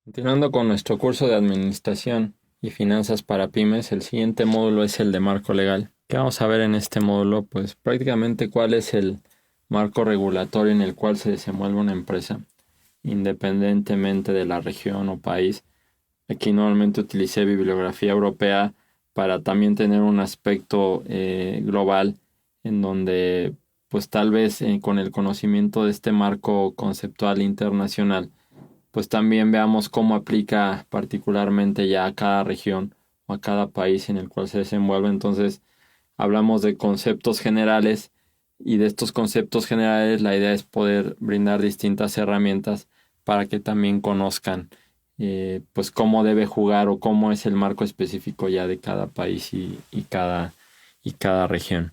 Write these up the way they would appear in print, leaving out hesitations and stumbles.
Continuando con nuestro curso de Administración y Finanzas para Pymes, el siguiente módulo es el de marco legal. ¿Qué vamos a ver en este módulo? Pues prácticamente cuál es el marco regulatorio en el cual se desenvuelve una empresa, independientemente de la región o país. Aquí normalmente utilicé bibliografía europea para también tener un aspecto global en donde pues tal vez con el conocimiento de este marco conceptual internacional pues también veamos cómo aplica particularmente ya a cada región o a cada país en el cual se desenvuelve. Entonces, hablamos de conceptos generales y de estos conceptos generales la idea es poder brindar distintas herramientas para que también conozcan pues cómo debe jugar o cómo es el marco específico ya de cada país y cada región.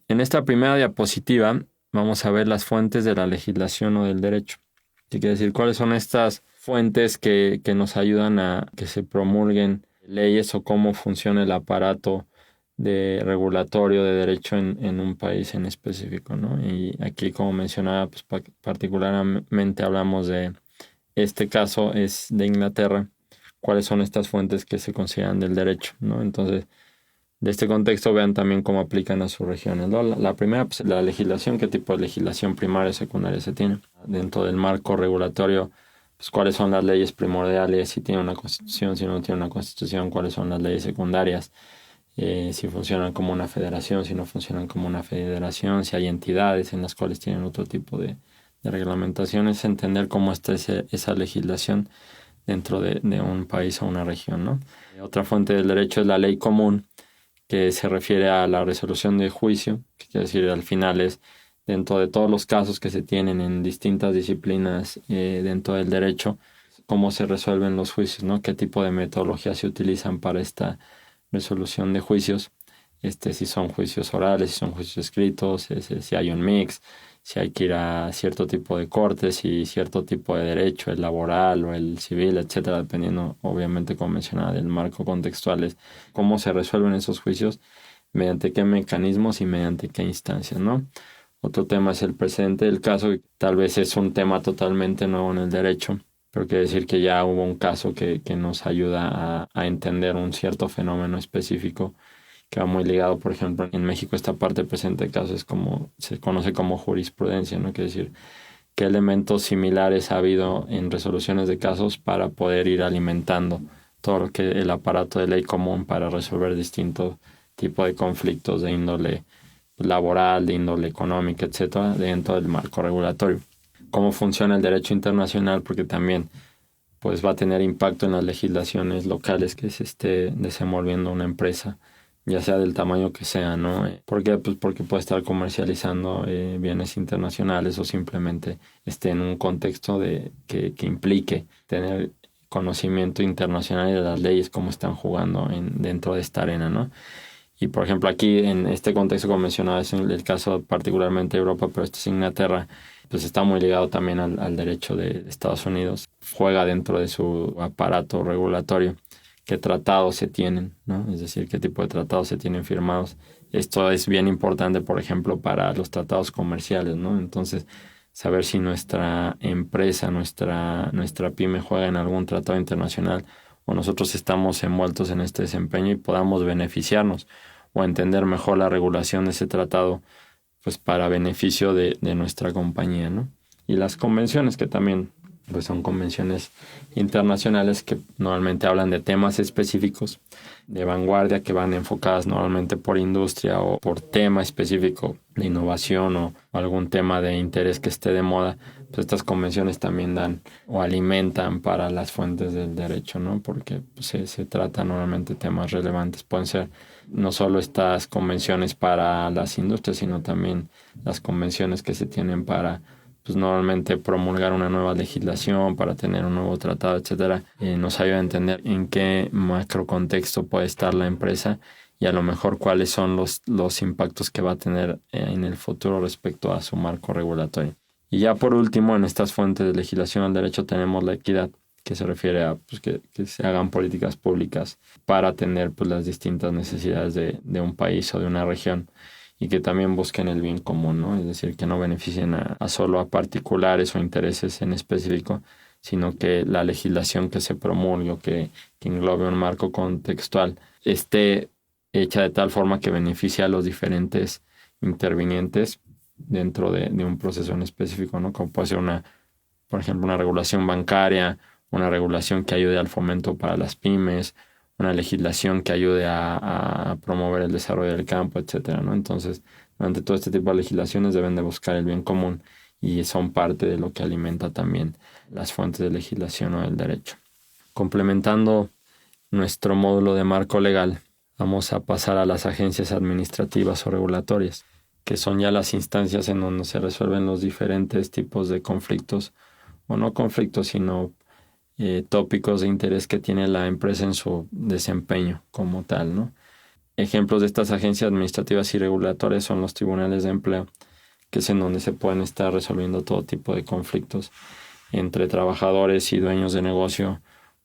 En esta primera diapositiva vamos a ver las fuentes de la legislación o del derecho. ¿Qué quiere decir? ¿Cuáles son estas fuentes que nos ayudan a que se promulguen leyes o cómo funciona el aparato de regulatorio de derecho en un país en específico, ¿no? Y aquí, como mencionaba, pues particularmente hablamos de este caso es de Inglaterra. ¿Cuáles son estas fuentes que se consideran del derecho, ¿no? Entonces, de este contexto vean también cómo aplican a sus regiones, ¿no? La primera, pues la legislación, qué tipo de legislación primaria y secundaria se tiene. Dentro del marco regulatorio, pues cuáles son las leyes primordiales, si tiene una constitución, si no tiene una constitución, cuáles son las leyes secundarias, si funcionan como una federación, si no funcionan como una federación, si hay entidades en las cuales tienen otro tipo de reglamentaciones, entender cómo está esa legislación dentro de un país o una región, ¿no? Otra fuente del derecho es la ley común, que se refiere a la resolución de juicio, que quiere decir al final es dentro de todos los casos que se tienen en distintas disciplinas dentro del derecho, cómo se resuelven los juicios, ¿no? Qué tipo de metodología se utilizan para esta resolución de juicios, si son juicios orales, si son juicios escritos, si hay un mix, si hay que ir a cierto tipo de cortes y cierto tipo de derecho, el laboral o el civil, etcétera, dependiendo, obviamente, como mencionaba, del marco contextual, es cómo se resuelven esos juicios, mediante qué mecanismos y mediante qué instancias, ¿no? Otro tema es el precedente del caso, que tal vez es un tema totalmente nuevo en el derecho, pero quiere decir que ya hubo un caso que nos ayuda a entender un cierto fenómeno específico que va muy ligado, por ejemplo, en México esta parte presente de caso es como, se conoce como jurisprudencia, ¿no? Quiere decir qué elementos similares ha habido en resoluciones de casos para poder ir alimentando todo lo que el aparato de ley común para resolver distintos tipos de conflictos de índole laboral, de índole económica, etcétera, dentro del marco regulatorio. Cómo funciona el derecho internacional, porque también pues va a tener impacto en las legislaciones locales que se esté desenvolviendo una empresa, ya sea del tamaño que sea, ¿no? ¿Por qué? Pues porque puede estar comercializando bienes internacionales o simplemente esté en un contexto que implique tener conocimiento internacional de las leyes, cómo están jugando dentro de esta arena, ¿no? Y por ejemplo aquí en este contexto como mencionaba es el caso particularmente de Europa, pero este es Inglaterra, pues está muy ligado también al derecho de Estados Unidos. Juega dentro de su aparato regulatorio qué tratados se tienen, ¿no? Es decir, qué tipo de tratados se tienen firmados. Esto es bien importante, por ejemplo, para los tratados comerciales, ¿no? Entonces, saber si nuestra empresa, nuestra pyme juega en algún tratado internacional o nosotros estamos envueltos en este desempeño y podamos beneficiarnos o entender mejor la regulación de ese tratado, pues para beneficio de nuestra compañía, ¿no? Y las convenciones que también pues son convenciones internacionales que normalmente hablan de temas específicos de vanguardia que van enfocadas normalmente por industria o por tema específico de innovación o algún tema de interés que esté de moda, pues estas convenciones también dan o alimentan para las fuentes del derecho, ¿no? Porque pues, se trata normalmente temas relevantes. Pueden ser no solo estas convenciones para las industrias, sino también las convenciones que se tienen para pues normalmente promulgar una nueva legislación para tener un nuevo tratado, etcétera, nos ayuda a entender en qué macro contexto puede estar la empresa y a lo mejor cuáles son los impactos que va a tener en el futuro respecto a su marco regulatorio. Y ya por último, en estas fuentes de legislación al derecho tenemos la equidad, que se refiere a pues, que se hagan políticas públicas para atender pues, las distintas necesidades de un país o de una región y que también busquen el bien común, ¿no? Es decir, que no beneficien a solo a particulares o intereses en específico, sino que la legislación que se promulgue o que englobe un marco contextual esté hecha de tal forma que beneficie a los diferentes intervinientes dentro de un proceso en específico, ¿no? Como puede ser por ejemplo, una regulación bancaria, una regulación que ayude al fomento para las pymes, una legislación que ayude a promover el desarrollo del campo, etcétera, ¿no? Entonces, ante todo este tipo de legislaciones deben de buscar el bien común y son parte de lo que alimenta también las fuentes de legislación o del derecho. Complementando nuestro módulo de marco legal, vamos a pasar a las agencias administrativas o regulatorias, que son ya las instancias en donde se resuelven los diferentes tipos de conflictos, o no conflictos, sino tópicos de interés que tiene la empresa en su desempeño como tal, ¿no? Ejemplos de estas agencias administrativas y regulatorias son los tribunales de empleo, que es en donde se pueden estar resolviendo todo tipo de conflictos entre trabajadores y dueños de negocio,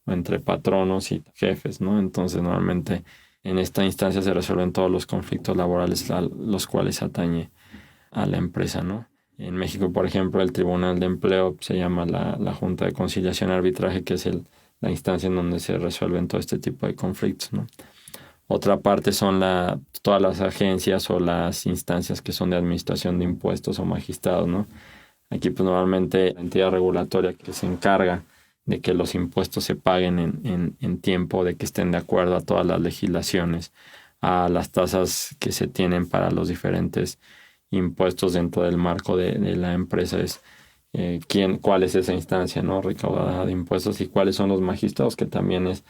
o entre patronos y jefes, ¿no? Entonces, normalmente en esta instancia se resuelven todos los conflictos laborales a los cuales atañe a la empresa, ¿no? En México, por ejemplo, el Tribunal de Empleo se llama la Junta de Conciliación y Arbitraje, que es la instancia en donde se resuelven todo este tipo de conflictos, ¿no? Otra parte son todas las agencias o las instancias que son de administración de impuestos o magistrados, ¿no? Aquí pues normalmente la entidad regulatoria que se encarga de que los impuestos se paguen en tiempo, de que estén de acuerdo a todas las legislaciones, a las tasas que se tienen para los diferentes impuestos dentro del marco de la empresa, es cuál es esa instancia, ¿no? Recaudadora de impuestos, y cuáles son los magistrados, que también es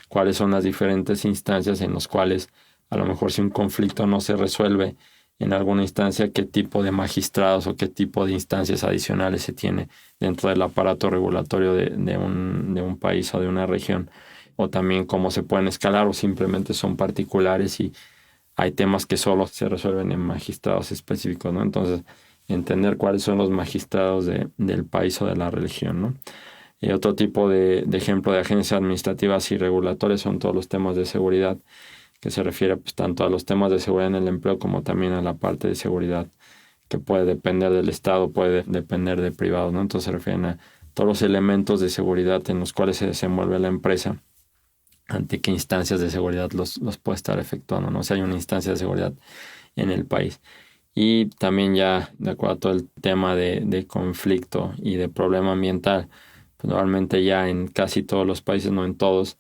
cuáles son las diferentes instancias en las cuales a lo mejor si un conflicto no se resuelve en alguna instancia, qué tipo de magistrados o qué tipo de instancias adicionales se tiene dentro del aparato regulatorio de un país o de una región, o también cómo se pueden escalar o simplemente son particulares y hay temas que solo se resuelven en magistrados específicos, ¿no? Entonces, entender cuáles son los magistrados del país o de la región, ¿no? Y otro tipo de ejemplo de agencias administrativas y regulatorias son todos los temas de seguridad, que se refiere pues tanto a los temas de seguridad en el empleo como también a la parte de seguridad que puede depender del Estado, puede depender de privados, ¿no? Entonces se refieren a todos los elementos de seguridad en los cuales se desenvuelve la empresa, ante qué instancias de seguridad los puede estar efectuando, ¿no? Si hay una instancia de seguridad en el país. Y también ya de acuerdo a todo el tema de conflicto y de problema ambiental, pues normalmente ya en casi todos los países, no en todos,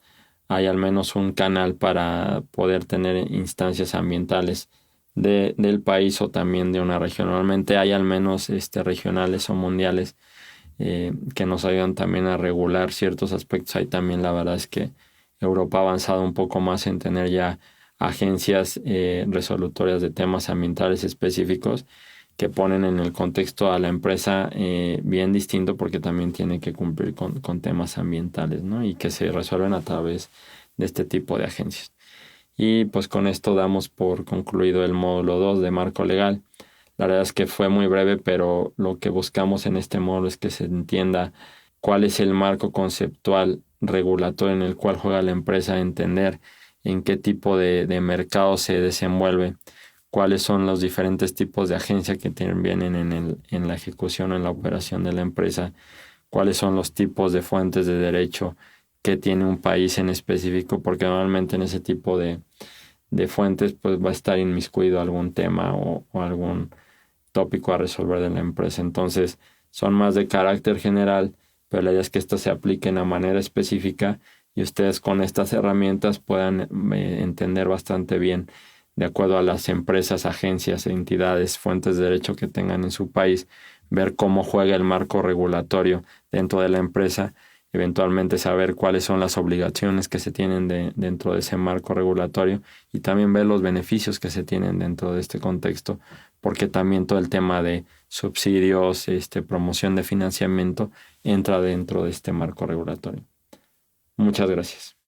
hay al menos un canal para poder tener instancias ambientales del país o también de una región. Normalmente hay al menos regionales o mundiales que nos ayudan también a regular ciertos aspectos. Ahí también la verdad es que Europa ha avanzado un poco más en tener ya agencias resolutorias de temas ambientales específicos que ponen en el contexto a la empresa bien distinto, porque también tiene que cumplir con temas ambientales, ¿no? Y que se resuelven a través de este tipo de agencias. Y pues con esto damos por concluido el módulo 2 de marco legal. La verdad es que fue muy breve, pero lo que buscamos en este módulo es que se entienda cuál es el marco conceptual regulatorio en el cual juega la empresa, entender en qué tipo de mercado se desenvuelve, cuáles son los diferentes tipos de agencia que vienen en la ejecución o en la operación de la empresa, cuáles son los tipos de fuentes de derecho que tiene un país en específico, porque normalmente en ese tipo de fuentes pues va a estar inmiscuido algún tema o algún tópico a resolver de la empresa. Entonces son más de carácter general, pero la idea es que estas se apliquen a manera específica y ustedes con estas herramientas puedan entender bastante bien, de acuerdo a las empresas, agencias, entidades, fuentes de derecho que tengan en su país, ver cómo juega el marco regulatorio dentro de la empresa, eventualmente saber cuáles son las obligaciones que se tienen dentro de ese marco regulatorio y también ver los beneficios que se tienen dentro de este contexto, porque también todo el tema de subsidios, promoción de financiamiento entra dentro de este marco regulatorio. Muchas gracias.